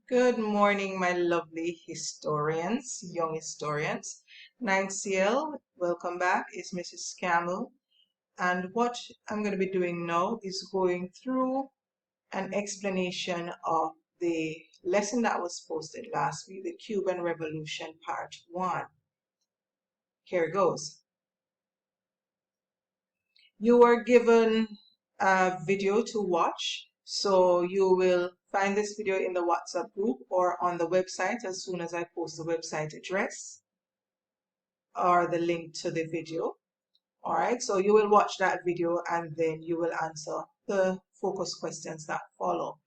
Good morning, my lovely historians, young historians. 9CL, welcome back. It's Mrs. Campbell. And what I'm going to be doing now is going through an explanation of the lesson that was posted last week, the Cuban Revolution Part 1. Here it goes. You were given a video to watch, so you will find this video in the WhatsApp group or on the website as soon as I post the website address or the link to the video. All right, so you will watch that video and then you will answer the focus questions that follow.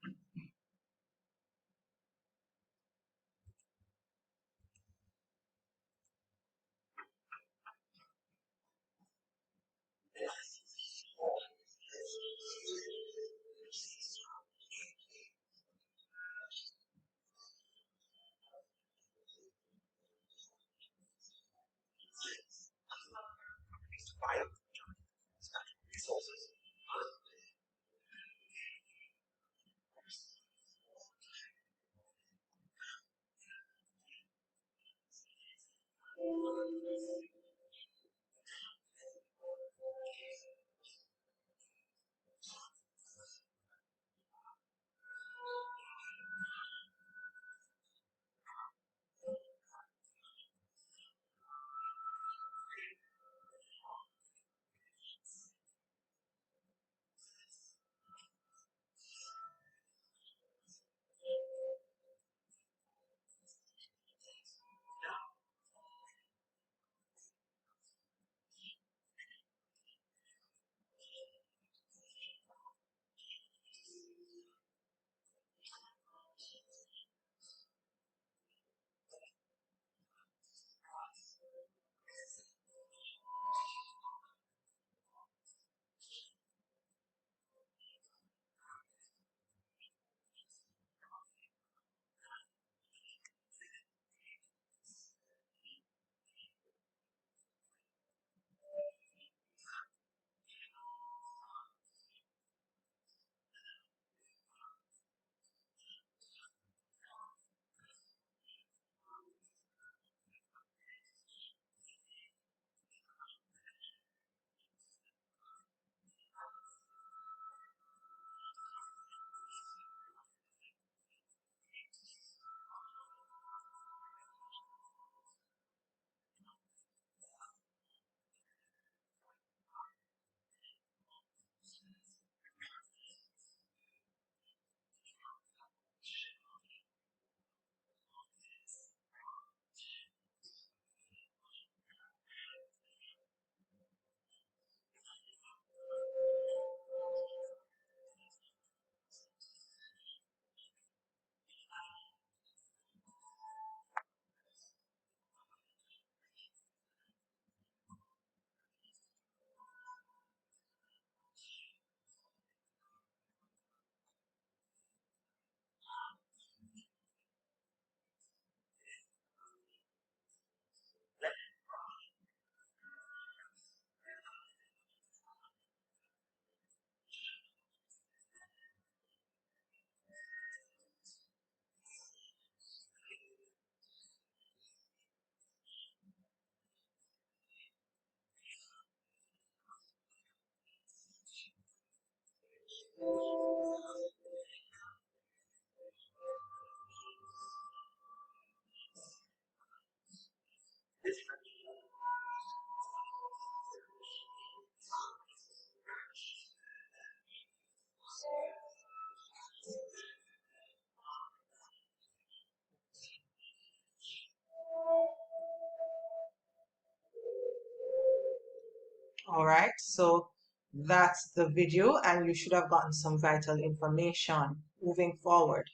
All right, so that's the video and you should have gotten some vital information moving forward.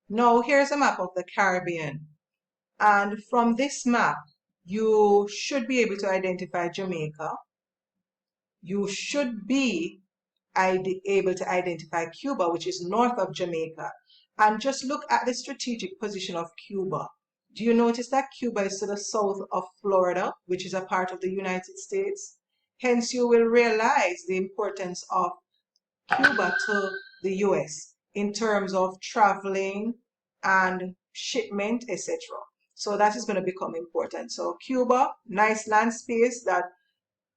Now, here's a map of the Caribbean. And from this map, you should be able to identify Jamaica. You should be able to identify Cuba, which is north of Jamaica. And just look at the strategic position of Cuba. Do you notice that Cuba is to the south of Florida, which is a part of the United States? Hence, you will realize the importance of Cuba to the US in terms of traveling and shipment, etc. So that is going to become important. So Cuba, nice land space that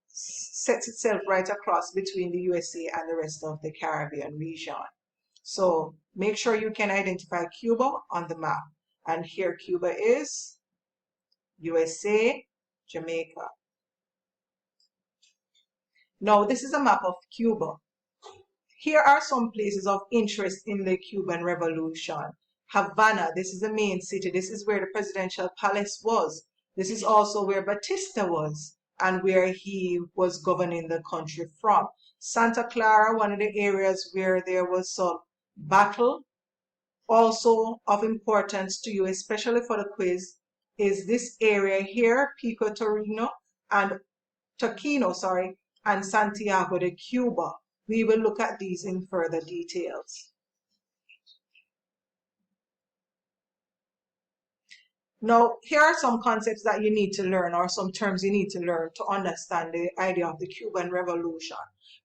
sets itself right across between the USA and the rest of the Caribbean region. So make sure you can identify Cuba on the map. And here Cuba is, USA, Jamaica. Now this is a map of Cuba. Here are some places of interest in the Cuban Revolution. Havana, this is the main city. This is where the presidential palace was. This is also where Batista was and where he was governing the country from. Santa Clara, one of the areas where there was some battle. Also of importance to you, especially for the quiz, is this area here, Pico Torino and Toquino, and Santiago de Cuba. We will look at these in further details. Now, here are some concepts that you need to learn, or some terms you need to learn to understand the idea of the Cuban Revolution.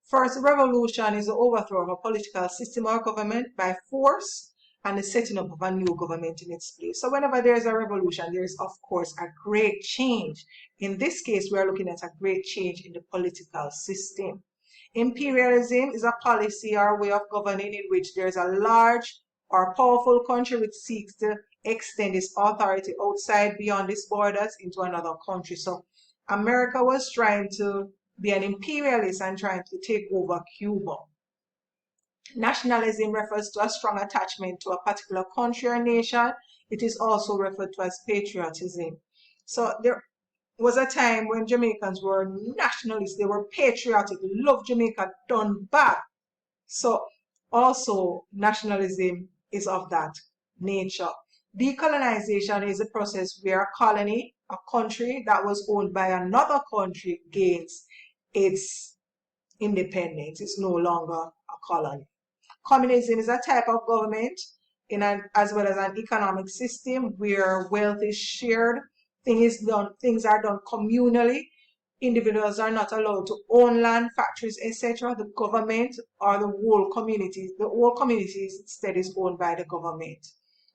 First, the revolution is the overthrow of a political system or government by force and the setting up of a new government in its place. So whenever there is a revolution, there is, of course, a great change. In this case, we are looking at a great change in the political system. Imperialism is a policy or way of governing in which there is a large or powerful country which seeks to extend its authority outside beyond its borders into another country. So America was trying to be an imperialist and trying to take over Cuba. Nationalism refers to a strong attachment to a particular country or nation. It is also referred to as patriotism. So there was a time when Jamaicans were nationalists, they were patriotic, loved Jamaica done bad. So also nationalism is of that nature. Decolonization is a process where a colony, a country that was owned by another country, gains its independence. It's no longer a colony. Communism is a type of government as well as an economic system where wealth is shared, things are done communally. Individuals are not allowed to own land, factories, etc. The government or the whole community instead is owned by the government.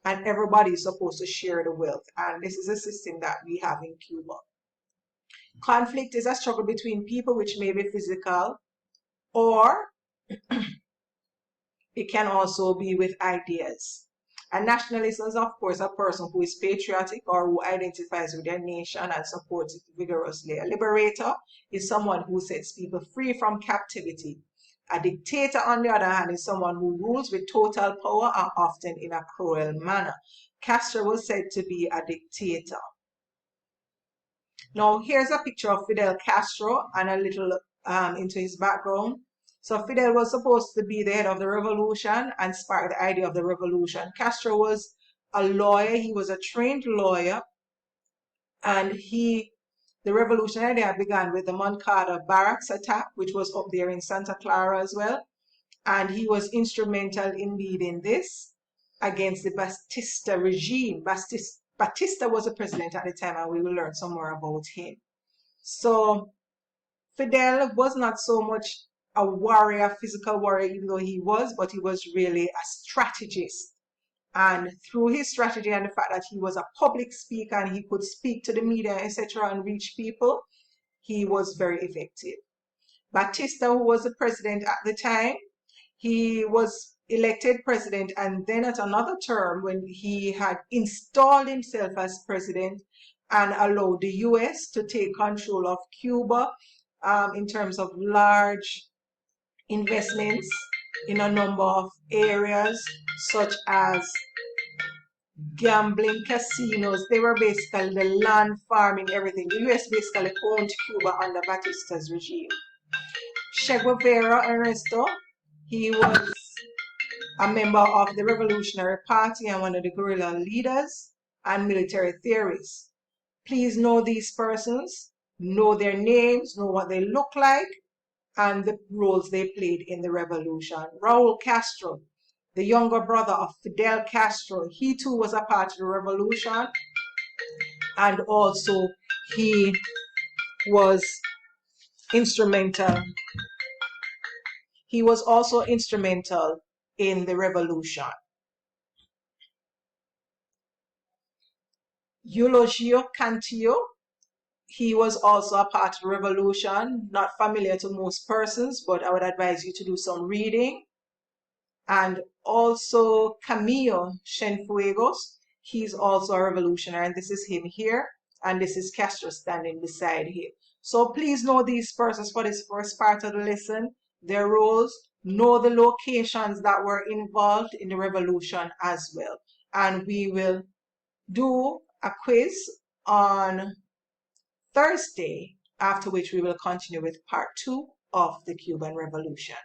And everybody is supposed to share the wealth. And this is a system that we have in Cuba. Conflict is a struggle between people which may be physical, or it can also be with ideas. A nationalist is, of course, a person who is patriotic or who identifies with their nation and supports it vigorously. A liberator is someone who sets people free from captivity. A dictator, on the other hand, is someone who rules with total power and often in a cruel manner. Castro was said to be a dictator. Now, here's a picture of Fidel Castro and a little into his background. So Fidel was supposed to be the head of the revolution and spark the idea of the revolution. Castro was a lawyer. He was a trained lawyer. And the revolutionary idea began with the Moncada barracks attack, which was up there in Santa Clara as well. And he was instrumental in leading this against the Batista regime. Batista was a president at the time, and we will learn some more about him. So Fidel was not so much a warrior, physical warrior, even though he was, but he was really a strategist. And through his strategy and the fact that he was a public speaker and he could speak to the media, etc., and reach people, he was very effective. Batista, who was the president at the time, he was elected president, and then at another term, when he had installed himself as president and allowed the US to take control of Cuba in terms of large investments in a number of areas, such as gambling, casinos. They were basically the land, farming, everything. The US basically owned Cuba under Batista's regime. Che Guevara Ernesto, he was a member of the Revolutionary Party and one of the guerrilla leaders and military theorists. Please know these persons, know their names, know what they look like, and the roles they played in the revolution. Raul Castro, the younger brother of Fidel Castro, he too was a part of the revolution, and also he was instrumental. He was also instrumental in the revolution. Eulogio Cantillo, he was also a part of the revolution, not familiar to most persons, but I would advise you to do some reading. And also Camilo Cienfuegos, he's also a revolutionary, and this is him here, and this is Castro standing beside him. So please know these persons for this first part of the lesson, their roles, know the locations that were involved in the revolution as well. And we will do a quiz on Thursday, after which we will continue with part 2 of the Cuban Revolution.